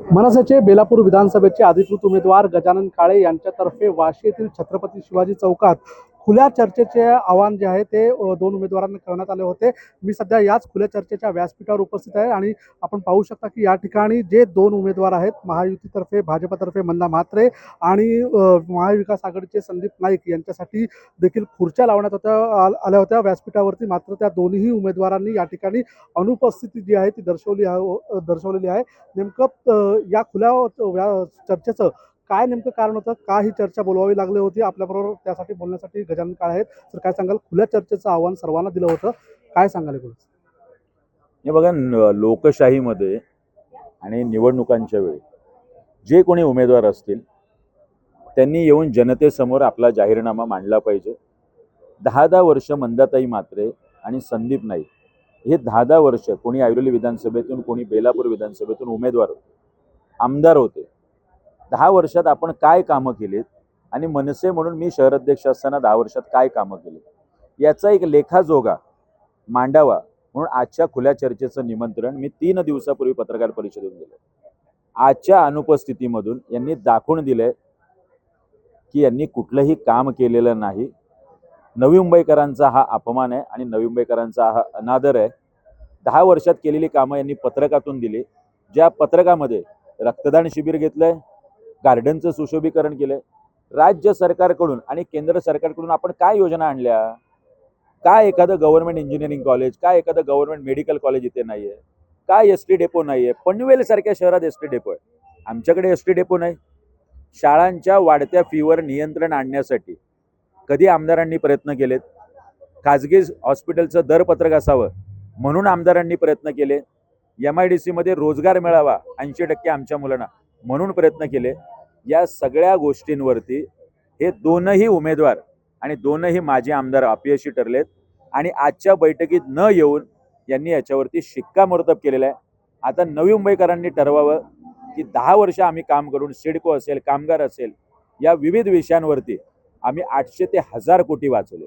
मनसेचे बेलापूर विधानसभेचे अधिकृत उमेदवार गजानन काळे यांच्यातर्फे वाशी येथील छत्रपती शिवाजी चौकात खुल्या चर्चेचे आवाहन जे आहे ते दोन उमेदवारांना करण्यात आले होते। मी सध्या याच खुल्या चर्चेच्या व्यासपीठावर उपस्थित आहे आणि आपण पाहू शकता की या ठिकाणी जे दोन उमेदवार आहेत, महायुतीतर्फे भाजपतर्फे मंदा म्हात्रे आणि महाविकास आघाडीचे संदीप नाईक यांच्यासाठी देखील खुर्च्या लावण्यात आल्या होत्या व्यासपीठावरती। मात्र त्या दोन्ही उमेदवारांनी या ठिकाणी अनुपस्थिती जी आहे ती दर्शवलेली आहे। नेमकं या खुल्या चर्चेचं काय नेमकं कारण होतं, का ही चर्चा बोलवावी लागली होती? आपल्याबरोबर त्यासाठी बोलण्यासाठी गजानन काळे आहेत। तर काय सांगाल, खुल्या चर्चेचं आव्हान सर्वांना दिलं होतं, काय सांगाल एकूणच? हे बघा, लोकशाहीमध्ये आणि निवडणुकांच्या वेळी जे कोणी उमेदवार असतील त्यांनी येऊन जनतेसमोर आपला जाहीरनामा मांडला पाहिजे। 10 वर्ष मंदाताई म्हात्रे आणि संदीप नाईक हे 10 वर्ष कोणी ऐरोली विधानसभेतून, कोणी बेलापूर विधानसभेतून उमेदवार होते, आमदार होते। 10 वर्षात आपण काय कामं केलीत आणि मनसे म्हणून मी शहराध्यक्ष असताना 10 वर्षात काय कामं केली याचा एक लेखाजोगा मांडावा म्हणून आजच्या खुल्या चर्चेचं निमंत्रण मी 3 दिवसापूर्वी पत्रकार परिषदेत दिलं। आजच्या अनुपस्थितीमधून यांनी दाखवून दिलंय की यांनी कुठलंही काम केलेलं नाही। नवी मुंबईकरांचा हा अपमान आहे आणि नवी मुंबईकरांचा हा अनादर आहे। 10 वर्षात केलेली कामं यांनी पत्रकातून दिली, ज्या पत्रकामध्ये रक्तदान शिबिर घेतलंय, गार्डनचं सुशोभीकरण केलंय। राज्य सरकारकडून आणि केंद्र सरकारकडून आपण काय योजना आणल्या? काय एखादं गव्हर्नमेंट इंजिनिअरिंग कॉलेज, काय एखादं गव्हर्नमेंट मेडिकल कॉलेज इथे नाही आहे? काय एसटी डेपो नाही आहे? पनवेल सारख्या शहरात एसटी डेपो आहे, आमच्याकडे एसटी डेपो नाही। शाळांच्या वाढत्या फीवर नियंत्रण आणण्यासाठी कधी आमदारांनी प्रयत्न केलेत? खाजगी हॉस्पिटलचं दरपत्रक असावं म्हणून आमदारांनी प्रयत्न केले। MIDC मध्ये रोजगार मिळावा 80% आमच्या मुलांना म्हणून प्रयत्न केले। या सगळ्या गोष्टींवरती हे दोनही उमेदवार आणि दोनही माजी आमदार अपयशी ठरलेत आणि आजच्या बैठकीत न येऊन यांनी याच्यावरती शिक्कामोर्तब केलेलं आहे। आता नवी मुंबईकरांनी ठरवावं की 10 वर्ष आम्ही काम करून सिडको असेल, कामगार असेल, या विविध विषयांवरती आम्ही 800 ते 1000 कोटी वाचवले।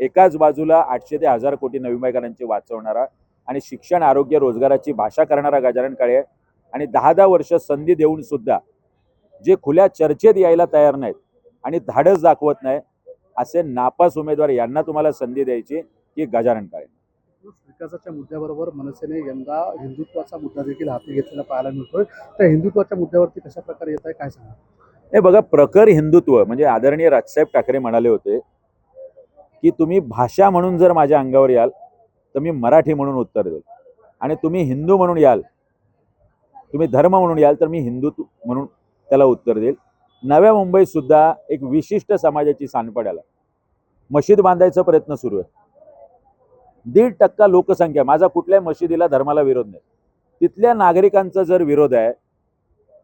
एकाच बाजूला 800 ते 1000 कोटी नवी मुंबईकरांची वाचवणारा आणि शिक्षण, आरोग्य, रोजगाराची भाषा करणारा गजानन काळे आहे आणि 10 वर्ष संधी देऊन सुद्धा जे खुल्या चर्चेत यायला तयार नाहीत आणि धाडस दाखवत नाही असे नापास उमेदवार यांना तुम्हाला संधी द्यायची की गजानन काळे? विकासाच्या मुद्द्याबरोबर मनसेने यंदा हिंदुत्वाचा मुद्दा देखील हाती घेतलेला पाहायला मिळतोय। त्या हिंदुत्वाच्या मुद्द्यावरती कशा प्रकारे येत आहे, काय सांगा? हे बघा, प्रखर हिंदुत्व म्हणजे आदरणीय राजसाहेब ठाकरे म्हणाले होते की तुम्ही भाषा म्हणून जर माझ्या अंगावर याल तर मी मराठी म्हणून उत्तर देईल आणि तुम्ही हिंदू म्हणून याल, तुम्ही धर्म म्हणून याल तर मी हिंदुत्व म्हणून त्याला उत्तर देईल। नव्या मुंबईत सुद्धा एक विशिष्ट समाजाची सांडपाड आला, मशीद बांधायचा प्रयत्न सुरू आहे। 1.5% लोकसंख्या, माझा कुठल्याही मशिदीला धर्माला विरोध नाही, तिथल्या नागरिकांचा जर विरोध आहे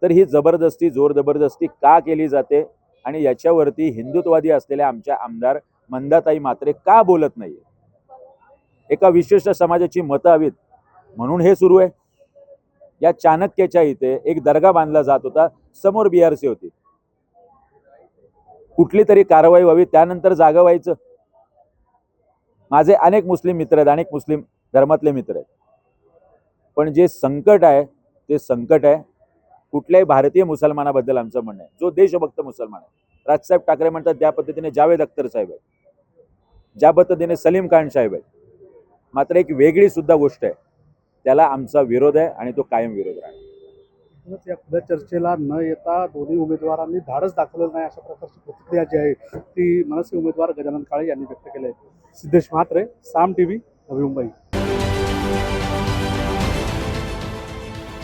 तर ही जबरदस्ती, जोर जबरदस्ती का केली जाते आणि याच्यावरती हिंदुत्ववादी असलेल्या आमच्या आमदार मंदाताई म्हात्रे का बोलत नाहीये? एका विशिष्ट समाजाची मतं हवीत म्हणून हे सुरू आहे। या चाणक्याच्या इथे एक दर्गा बांधला जात होता, समोर BRC होती, कुठली तरी कारवाई व्हावी, त्यानंतर जागा व्हायचं। माझे अनेक मुस्लिम मित्र आहेत, अनेक मुस्लिम धर्मातले मित्र आहेत, पण जे संकट आहे ते संकट आहे कुठल्याही भारतीय मुसलमानाबद्दल आमचं म्हणणं आहे, जो देशभक्त मुसलमान आहे। राजसाहेब ठाकरे म्हणतात त्या पद्धतीने जावेद अख्तर साहेब आहेत, ज्या पद्धतीने सलीम खान साहेब आहेत। मात्र एक वेगळी सुद्धा गोष्ट आहे, त्याला आमचा विरोध आहे आणि तो कायम विरोध राहणार। या खुल्या चर्चेला न येता दोन्ही उमेदवारांनी धाडस दाखवलेलं नाही, अशा प्रकारची प्रतिक्रिया जी आहे ती मनसे उमेदवार गजानन काळे यांनी व्यक्त केली आहे। सिद्धेश म्हात्रे, साम TV, नवी मुंबई।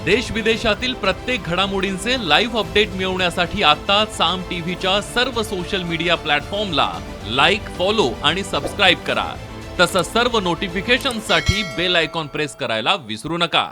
देश विदेशातील प्रत्येक घडामोडींचे लाईव्ह अपडेट मिळवण्यासाठी आता साम टीव्हीच्या सर्व सोशल मीडिया प्लॅटफॉर्मला लाईक, फॉलो आणि सबस्क्राईब करा। तसंच सर्व नोटिफिकेशनसाठी बेल आयकॉन प्रेस करायला विसरू नका।